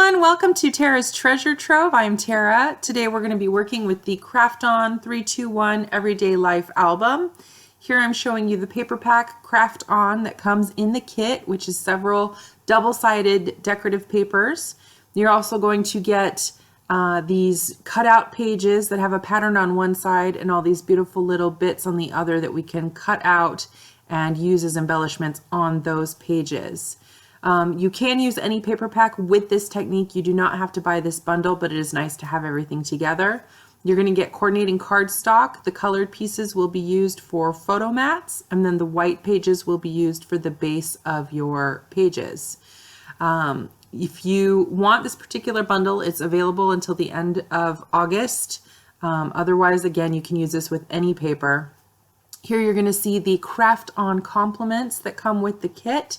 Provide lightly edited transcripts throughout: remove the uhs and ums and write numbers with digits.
everyone, welcome to Tara's Treasure Trove. I'm Tara. Today we're going to be working with the Craft On 321 Everyday Life album. Here I'm showing you the paper pack Craft On that comes in the kit, which is several double-sided decorative papers. You're also going to get these cutout pages that have a pattern on one side and all these beautiful little bits on the other that we can cut out and use as embellishments on those pages. You can use any paper pack with this technique. You do not have to buy this bundle, but it is nice to have everything together. You're going to get coordinating cardstock. The colored pieces will be used for photo mats, and then the white pages will be used for the base of your pages. If you want this particular bundle, it's available until the end of August. Otherwise, again, you can use this with any paper. Here you're going to see the Craft On complements that come with the kit.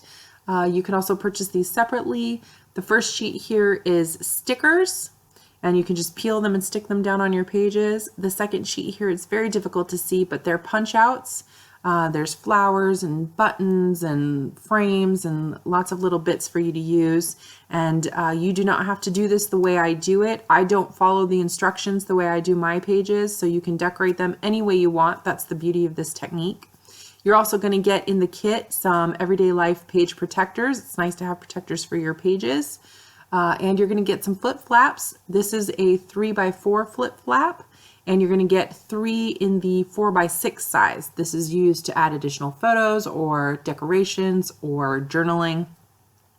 You can also purchase these separately. The first sheet here is stickers, and you can just peel them and stick them down on your pages. The second sheet here is very difficult to see, but they're punch outs. There's flowers and buttons and frames and lots of little bits for you to use. And you do not have to do this the way I do it. I don't follow the instructions the way I do my pages, so you can decorate them any way you want. That's the beauty of this technique. You're also going to get in the kit some Everyday Life page protectors. It's nice to have protectors for your pages. And you're going to get some flip flaps. This is a 3x4 flip flap, and you're going to get 3 in the 4x6 size. This is used to add additional photos or decorations or journaling,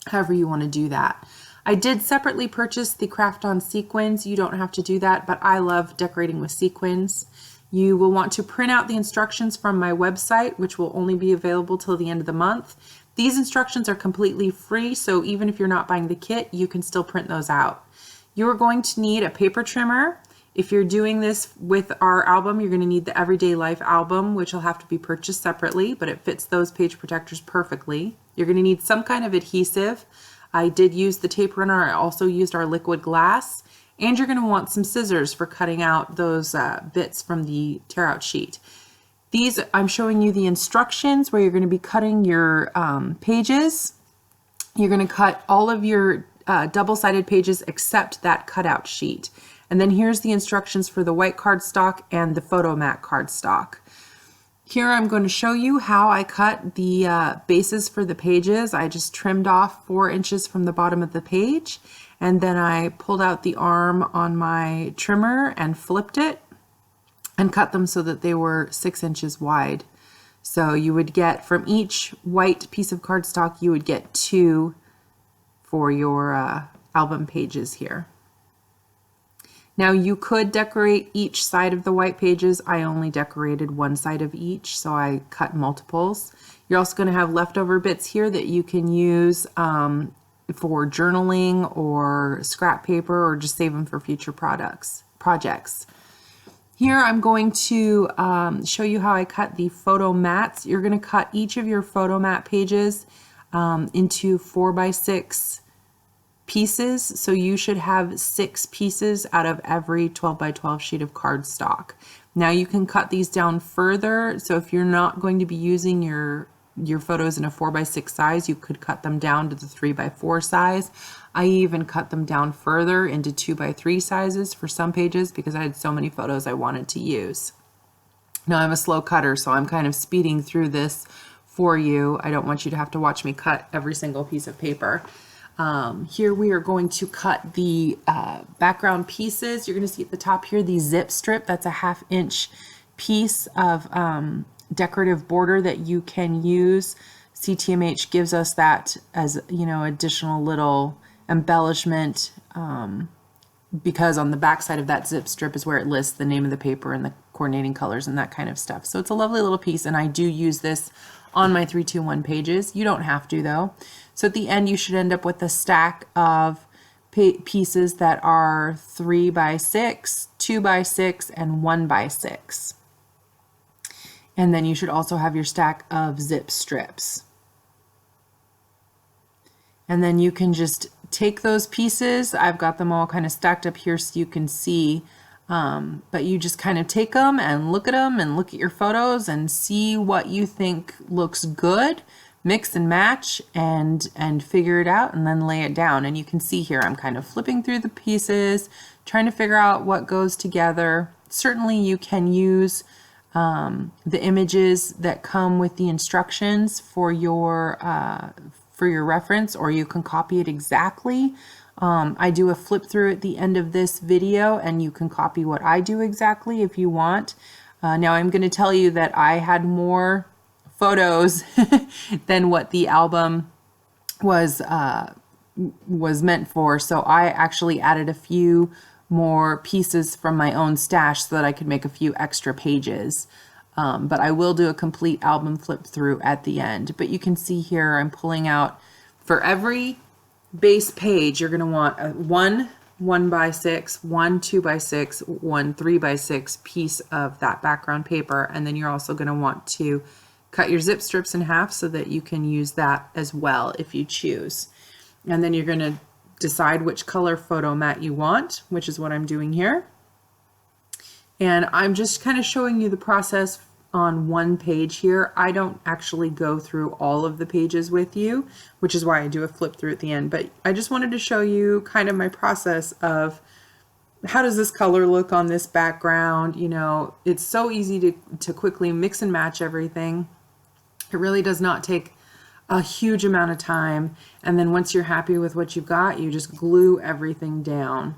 however you want to do that. I did separately purchase the Craft On sequins. You don't have to do that, but I love decorating with sequins. You will want to print out the instructions from my website, which will only be available till the end of the month. These instructions are completely free, so even if you're not buying the kit, you can still print those out. You are going to need a paper trimmer. If you're doing this with our album, you're going to need the Everyday Life album, which will have to be purchased separately, but it fits those page protectors perfectly. You're going to need some kind of adhesive. I did use the tape runner. I also used our liquid glass. And you're going to want some scissors for cutting out those bits from the tear out sheet. These, I'm showing you the instructions where you're going to be cutting your pages. You're going to cut all of your double-sided pages except that cutout sheet. And then here's the instructions for the white cardstock and the photo mat cardstock. Here I'm going to show you how I cut the bases for the pages. I just trimmed off 4 inches from the bottom of the page, and then I pulled out the arm on my trimmer and flipped it and cut them so that they were 6 inches wide. So you would get, from each white piece of cardstock, you would get 2 for your album pages here. Now you could decorate each side of the white pages. I only decorated one side of each, so I cut multiples. You're also going to have leftover bits here that you can use for journaling or scrap paper, or just save them for future projects. Here I'm going to show you how I cut the photo mats. You're going to cut each of your photo mat pages into 4x6 pieces, so you should have 6 pieces out of every 12x12 sheet of cardstock. Now you can cut these down further, so if you're not going to be using your photos in a 4x6 size, you could cut them down to the 3x4 size. I even cut them down further into 2x3 sizes for some pages because I had so many photos I wanted to use. Now I'm a slow cutter, so I'm kind of speeding through this for you. I don't want you to have to watch me cut every single piece of paper. Here we are going to cut the background pieces. You're going to see at the top here the zip strip. That's a 1/2 inch piece of decorative border that you can use. CTMH gives us that as, you know, additional little embellishment because on the back side of that zip strip is where it lists the name of the paper and the coordinating colors and that kind of stuff. So it's a lovely little piece, and I do use this on my 321 pages. You don't have to though. So at the end you should end up with a stack of pieces that are 3x6, 2x6, and 1x6. And then you should also have your stack of zip strips. And then you can just take those pieces. I've got them all kind of stacked up here so you can see, but you just kind of take them and look at your photos and see what you think looks good. mix and match and figure it out and then lay it down. And you can see here I'm kind of flipping through the pieces, trying to figure out what goes together. Certainly you can use the images that come with the instructions for your reference, or you can copy it exactly. I do a flip through at the end of this video, and you can copy what I do exactly if you want. Now I'm going to tell you that I had more photos than what the album was meant for, so I actually added a few more pieces from my own stash so that I could make a few extra pages. But I will do a complete album flip through at the end. But you can see here I'm pulling out, for every base page you're going to want a 1x6, 2x6, 3x6 piece of that background paper, and then you're also going to want to cut your zip strips in half so that you can use that as well if you choose. And then you're going to decide which color photo mat you want, which is what I'm doing here. And I'm just kind of showing you the process on one page here. I don't actually go through all of the pages with you, which is why I do a flip through at the end. But I just wanted to show you kind of my process of how does this color look on this background. You know, it's so easy to quickly mix and match everything. It really does not take a huge amount of time, and then once you're happy with what you've got, you just glue everything down.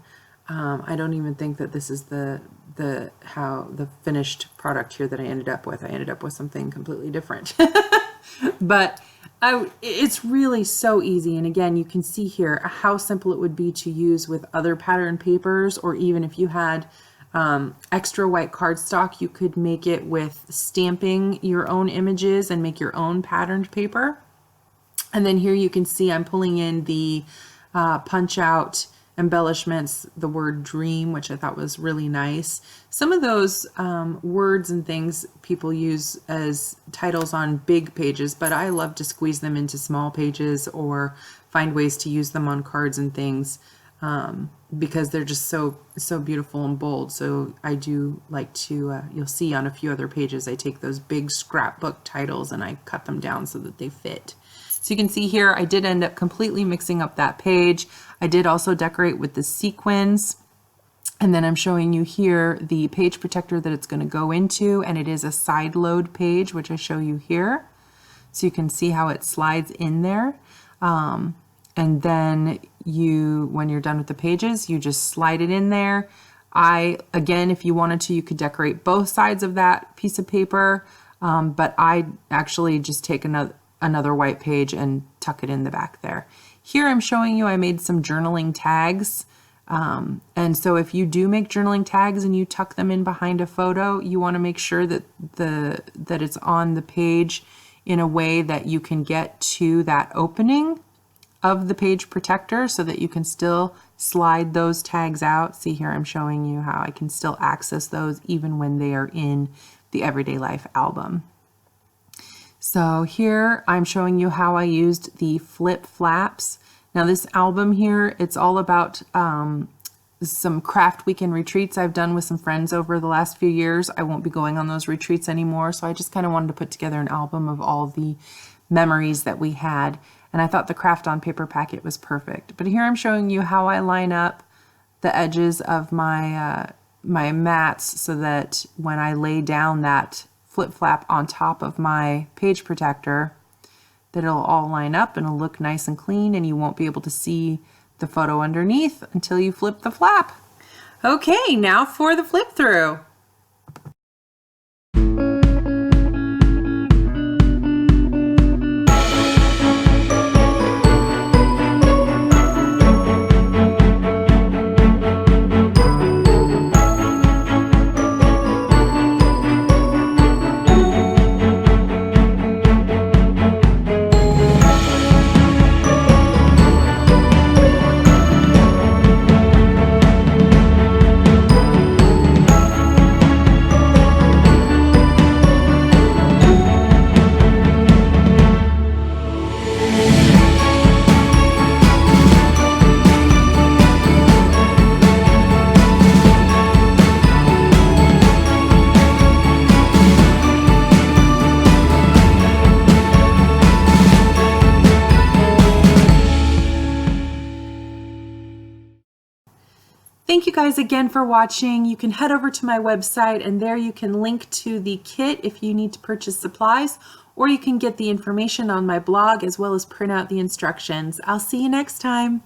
I don't even think that this is the finished product here that I ended up with. I ended up with something completely different. But it's really so easy, and again, you can see here how simple it would be to use with other pattern papers, or even if you had extra white cardstock, you could make it with stamping your own images and make your own patterned paper. And then here you can see I'm pulling in the punch out embellishments, the word dream, which I thought was really nice. Some of those words and things people use as titles on big pages, but I love to squeeze them into small pages or find ways to use them on cards and things because they're just so beautiful and bold. So I do like to, you'll see on a few other pages, I take those big scrapbook titles and I cut them down so that they fit. So you can see here, I did end up completely mixing up that page. I did also decorate with the sequins. And then I'm showing you here the page protector that it's going to go into, and it is a side load page, which I show you here. So you can see how it slides in there. And then when you're done with the pages, you just slide it in there. Again, if you wanted to, you could decorate both sides of that piece of paper. But I actually just take another white page and tuck it in the back there. Here I'm showing you I made some journaling tags. And so if you do make journaling tags and you tuck them in behind a photo, you want to make sure that it's on the page in a way that you can get to that opening of the page protector so that you can still slide those tags out. See here I'm showing you how I can still access those even when they are in the Everyday Life album. So here I'm showing you how I used the flip flaps. Now this album here, it's all about some craft weekend retreats I've done with some friends over the last few years. I won't be going on those retreats anymore, so I just kind of wanted to put together an album of all the memories that we had, and I thought the craft on paper packet was perfect. But here I'm showing you how I line up the edges of my my mats so that when I lay down that flip flap on top of my page protector, that it'll all line up and it'll look nice and clean, and you won't be able to see the photo underneath until you flip the flap. Okay, now for the flip through. Thank you guys again for watching. You can head over to my website and there you can link to the kit if you need to purchase supplies, or you can get the information on my blog as well as print out the instructions. I'll see you next time.